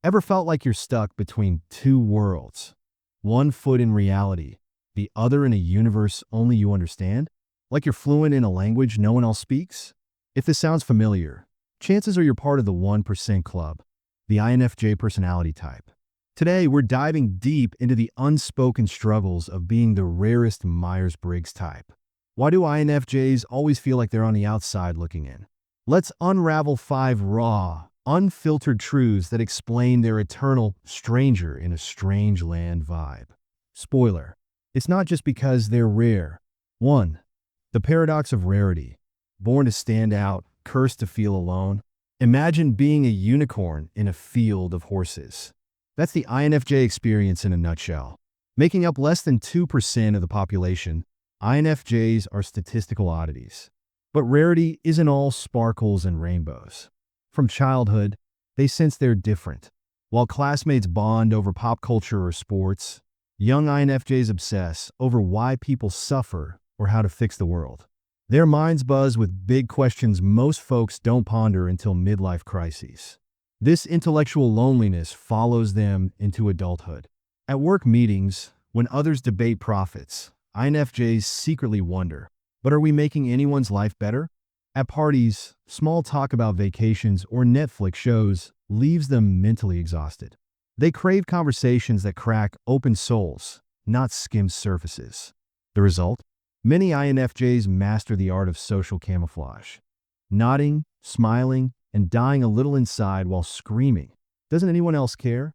Ever felt like you're stuck between two worlds? One foot in reality, the other in a universe only you understand? Like you're fluent in a language no one else speaks? If this sounds familiar, chances are you're part of the 1% club, the INFJ personality type. Today, we're diving deep into the unspoken struggles of being the rarest Myers-Briggs type. Why do INFJs always feel like they're on the outside looking in? Let's unravel 5 raw, unfiltered truths that explain their eternal stranger in a strange land vibe. Spoiler: it's not just because they're rare. 1. The paradox of rarity. Born to stand out, cursed to feel alone. Imagine being a unicorn in a field of horses. That's the INFJ experience in a nutshell. Making up less than 2% of the population, INFJs are statistical oddities. But rarity isn't all sparkles and rainbows. From childhood, they sense they're different. While classmates bond over pop culture or sports, young INFJs obsess over why people suffer or how to fix the world. Their minds buzz with big questions most folks don't ponder until midlife crises. This intellectual loneliness follows them into adulthood. At work meetings, when others debate profits, INFJs secretly wonder, but are we making anyone's life better? At parties, small talk about vacations or Netflix shows leaves them mentally exhausted. They crave conversations that crack open souls, not skim surfaces. The result? Many INFJs master the art of social camouflage. Nodding, smiling, and dying a little inside while screaming. Doesn't anyone else care?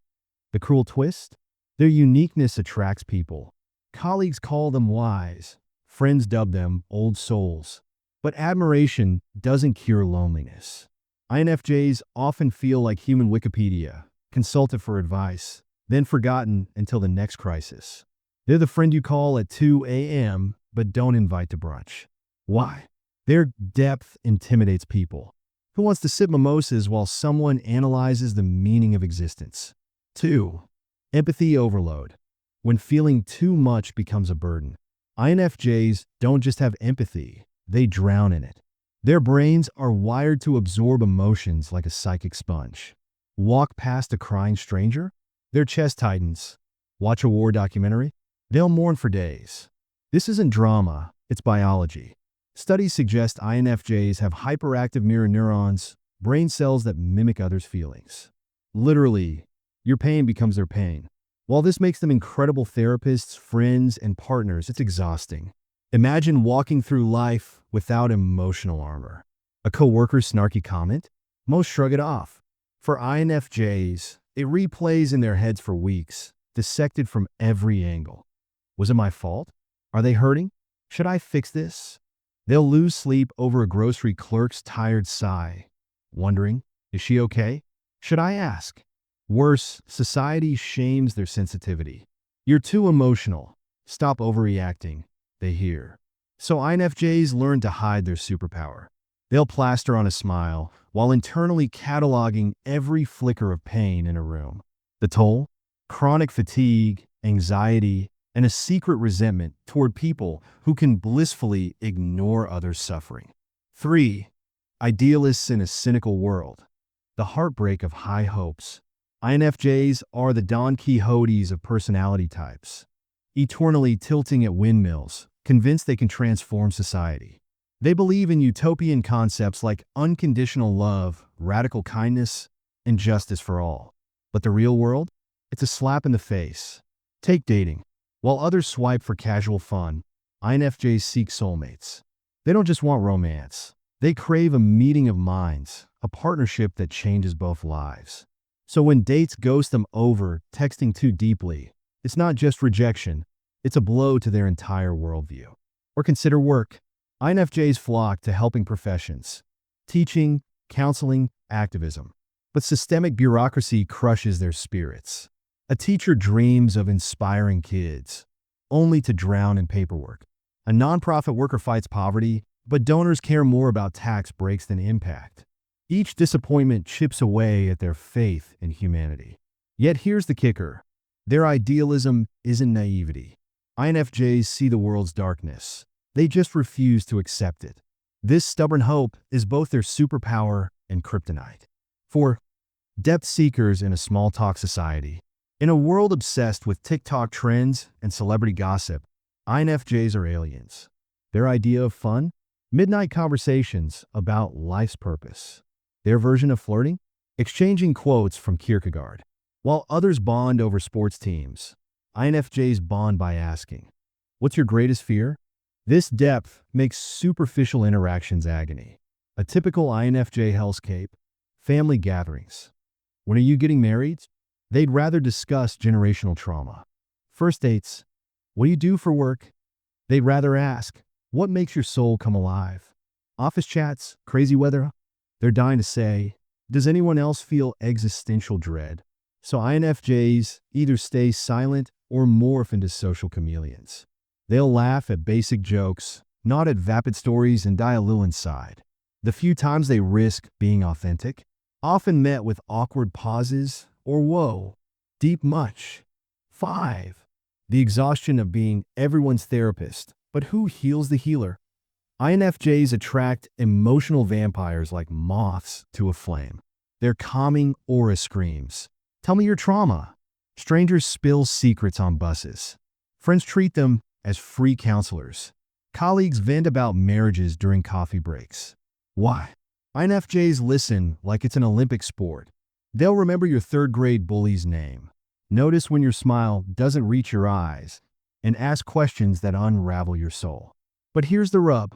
The cruel twist? Their uniqueness attracts people. Colleagues call them wise. Friends dub them old souls. But admiration doesn't cure loneliness. INFJs often feel like human Wikipedia, consulted for advice, then forgotten until the next crisis. They're the friend you call at 2 a.m., but don't invite to brunch. Why? Their depth intimidates people. Who wants to sip mimosas while someone analyzes the meaning of existence? 2. Empathy overload. When feeling too much becomes a burden, INFJs don't just have empathy, they drown in it. Their brains are wired to absorb emotions like a psychic sponge. Walk past a crying stranger? Their chest tightens. Watch a war documentary? They'll mourn for days. This isn't drama, it's biology. Studies suggest INFJs have hyperactive mirror neurons, brain cells that mimic others' feelings. Literally, your pain becomes their pain. While this makes them incredible therapists, friends, and partners, it's exhausting. Imagine walking through life without emotional armor. A coworker's snarky comment? Most shrug it off. For INFJs, it replays in their heads for weeks, dissected from every angle. Was it my fault? Are they hurting? Should I fix this? They'll lose sleep over a grocery clerk's tired sigh, wondering, is she okay? Should I ask? Worse, society shames their sensitivity. You're too emotional. Stop overreacting, they hear. So INFJs learn to hide their superpower. They'll plaster on a smile while internally cataloging every flicker of pain in a room. The toll? Chronic fatigue, anxiety, and a secret resentment toward people who can blissfully ignore others' suffering. 3. Idealists in a cynical world. The heartbreak of high hopes. INFJs are the Don Quixotes of personality types, eternally tilting at windmills, convinced they can transform society. They believe in utopian concepts like unconditional love, radical kindness, and justice for all. But the real world? It's a slap in the face. Take dating. While others swipe for casual fun, INFJs seek soulmates. They don't just want romance. They crave a meeting of minds, a partnership that changes both lives. So when dates ghost them over texting too deeply, it's not just rejection, it's a blow to their entire worldview. Or consider work. INFJs flock to helping professions, teaching, counseling, activism. But systemic bureaucracy crushes their spirits. A teacher dreams of inspiring kids, only to drown in paperwork. A nonprofit worker fights poverty, but donors care more about tax breaks than impact. Each disappointment chips away at their faith in humanity. Yet here's the kicker. Their idealism isn't naivety. INFJs see the world's darkness. They just refuse to accept it. This stubborn hope is both their superpower and kryptonite. 4. Depth seekers in a small talk society. In a world obsessed with TikTok trends and celebrity gossip, INFJs are aliens. Their idea of fun? Midnight conversations about life's purpose. Their version of flirting? Exchanging quotes from Kierkegaard. While others bond over sports teams, INFJs bond by asking, "What's your greatest fear?" This depth makes superficial interactions agony. A typical INFJ hellscape: family gatherings. When are you getting married? They'd rather discuss generational trauma. First dates. What do you do for work? They'd rather ask, what makes your soul come alive? Office chats, crazy weather. They're dying to say, does anyone else feel existential dread? So INFJs either stay silent or morph into social chameleons. They'll laugh at basic jokes, nod at vapid stories, and die a little inside. The few times they risk being authentic, often met with awkward pauses or whoa, deep much. 5. The exhaustion of being everyone's therapist, but who heals the healer? INFJs attract emotional vampires like moths to a flame. Their calming aura screams, "Tell me your trauma." Strangers spill secrets on buses. Friends treat them as free counselors. Colleagues vent about marriages during coffee breaks. Why? INFJs listen like it's an Olympic sport. They'll remember your third-grade bully's name, notice when your smile doesn't reach your eyes, and ask questions that unravel your soul. But here's the rub.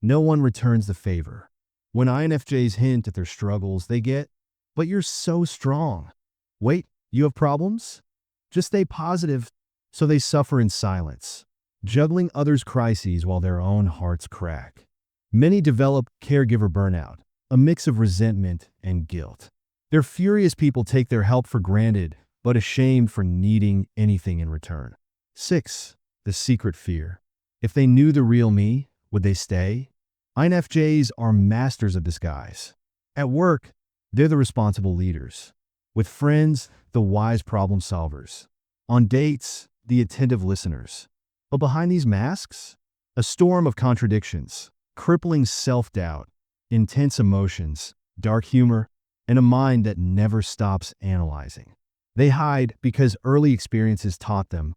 No one returns the favor. When INFJs hint at their struggles, they get, "But you're so strong." Wait, you have problems? Just stay positive. So they suffer in silence, juggling others' crises while their own hearts crack. Many develop caregiver burnout, a mix of resentment and guilt. They're furious people take their help for granted, but ashamed for needing anything in return. 6. The secret fear. If they knew the real me, would they stay? INFJs are masters of disguise. At work, they're the responsible leaders. With friends, the wise problem solvers. On dates, the attentive listeners. But behind these masks, a storm of contradictions, crippling self-doubt, intense emotions, dark humor, and a mind that never stops analyzing. They hide because early experiences taught them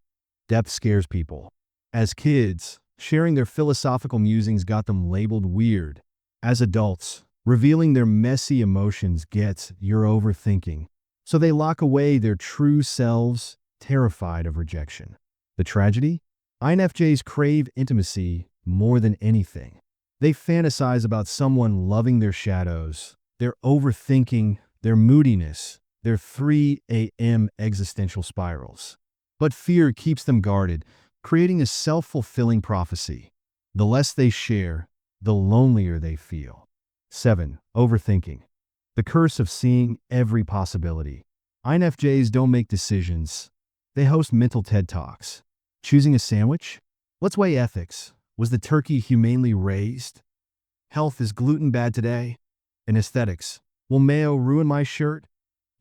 depth scares people. As kids, sharing their philosophical musings got them labeled weird. As adults, revealing their messy emotions gets "you're overthinking." So they lock away their true selves, terrified of rejection. The tragedy? INFJs crave intimacy more than anything. They fantasize about someone loving their shadows, their overthinking, their moodiness, their 3 a.m. existential spirals. But fear keeps them guarded, creating a self-fulfilling prophecy. The less they share, the lonelier they feel. 7. Overthinking. The curse of seeing every possibility. INFJs don't make decisions. They host mental TED Talks. Choosing a sandwich? Let's weigh ethics. Was the turkey humanely raised? Health: is gluten bad today? And aesthetics: will mayo ruin my shirt?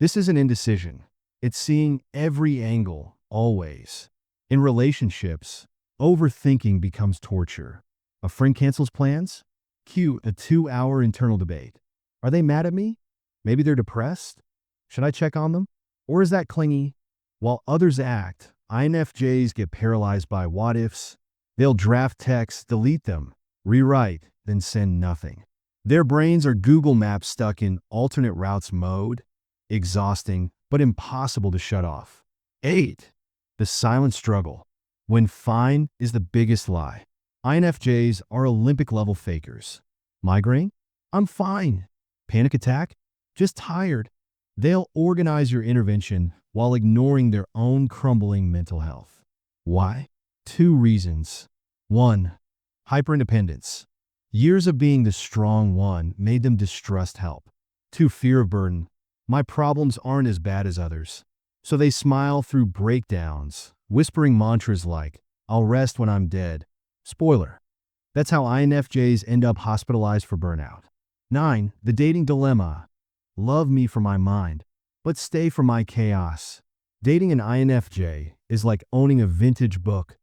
This isn't indecision. It's seeing every angle, always. In relationships, overthinking becomes torture. A friend cancels plans? Cue a 2-hour internal debate. Are they mad at me? Maybe they're depressed? Should I check on them? Or is that clingy? While others act, INFJs get paralyzed by what-ifs. They'll draft texts, delete them, rewrite, then send nothing. Their brains are Google Maps stuck in alternate routes mode, exhausting but impossible to shut off. 8. The silent struggle. When fine is the biggest lie. INFJs are Olympic-level fakers. Migraine? I'm fine. Panic attack? Just tired. They'll organize your intervention while ignoring their own crumbling mental health. Why? 2 reasons. 1. Hyperindependence. Years of being the strong one made them distrust help. 2. Fear of burden. My problems aren't as bad as others. So they smile through breakdowns, whispering mantras like, "I'll rest when I'm dead." Spoiler. That's how INFJs end up hospitalized for burnout. 9. The dating dilemma. Love me for my mind, but stay for my chaos. Dating an INFJ is like owning a vintage book.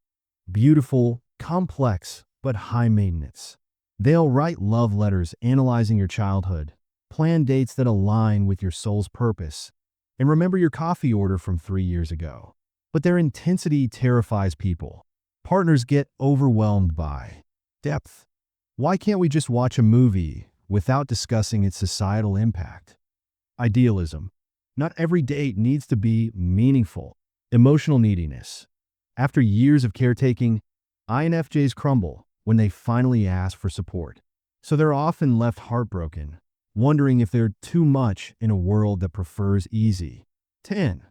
Beautiful, complex, but high maintenance. They'll write love letters analyzing your childhood, Plan dates that align with your soul's purpose. And remember your coffee order from 3 years ago. But their intensity terrifies people. Partners get overwhelmed by depth. Why can't we just watch a movie without discussing its societal impact? Idealism. Not every date needs to be meaningful. Emotional neediness. After years of caretaking, INFJs crumble when they finally ask for support. So they're often left heartbroken, wondering if they're too much in a world that prefers easy. 10.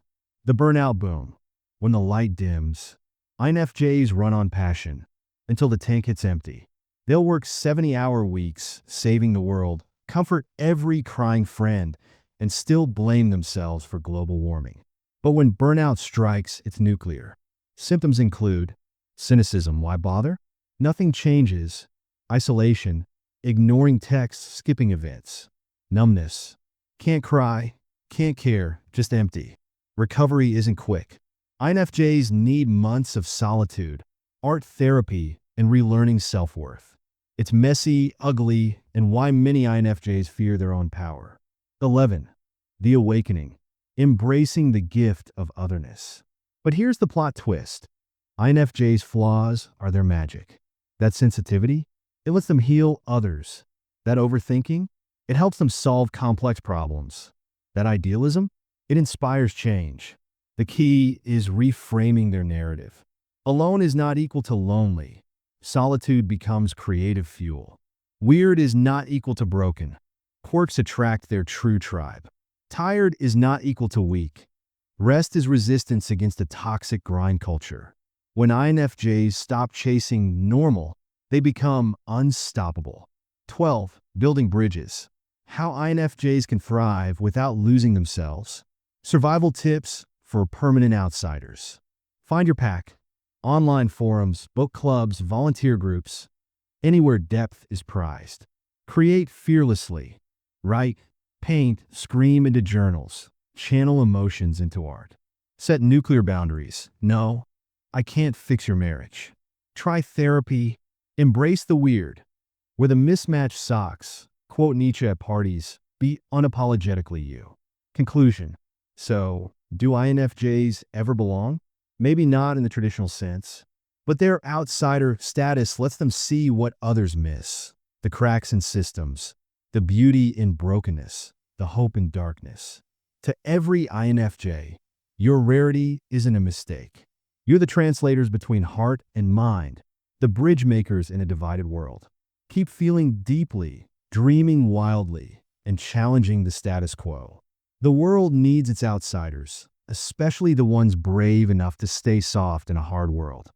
The burnout boom. When the light dims, INFJs run on passion until the tank hits empty. They'll work 70-hour weeks, saving the world, comfort every crying friend, and still blame themselves for global warming. But when burnout strikes, it's nuclear. Symptoms include cynicism, why bother? Nothing changes. Isolation, ignoring texts, skipping events. Numbness, can't cry, can't care, just empty. Recovery isn't quick. INFJs need months of solitude, art therapy, and relearning self-worth. It's messy, ugly, and why many INFJs fear their own power. 11. The awakening. Embracing the gift of otherness. But here's the plot twist. INFJs' flaws are their magic. That sensitivity, it lets them heal others. That overthinking, it helps them solve complex problems. That idealism, it inspires change. The key is reframing their narrative. Alone is not equal to lonely. Solitude becomes creative fuel. Weird is not equal to broken. Quirks attract their true tribe. Tired is not equal to weak. Rest is resistance against a toxic grind culture. When INFJs stop chasing normal, they become unstoppable. 12. Building bridges. How INFJs can thrive without losing themselves. Survival tips for permanent outsiders. Find your pack. Online forums, book clubs, volunteer groups. Anywhere depth is prized. Create fearlessly. Write, paint, scream into journals. Channel emotions into art. Set nuclear boundaries. No, I can't fix your marriage. Try therapy. Embrace the weird. With a mismatched socks, quote Nietzsche at parties, be unapologetically you. Conclusion. So, do INFJs ever belong? Maybe not in the traditional sense, but their outsider status lets them see what others miss. The cracks in systems, the beauty in brokenness, the hope in darkness. To every INFJ, your rarity isn't a mistake. You're the translators between heart and mind, the bridge makers in a divided world. Keep feeling deeply, dreaming wildly, and challenging the status quo. The world needs its outsiders, especially the ones brave enough to stay soft in a hard world.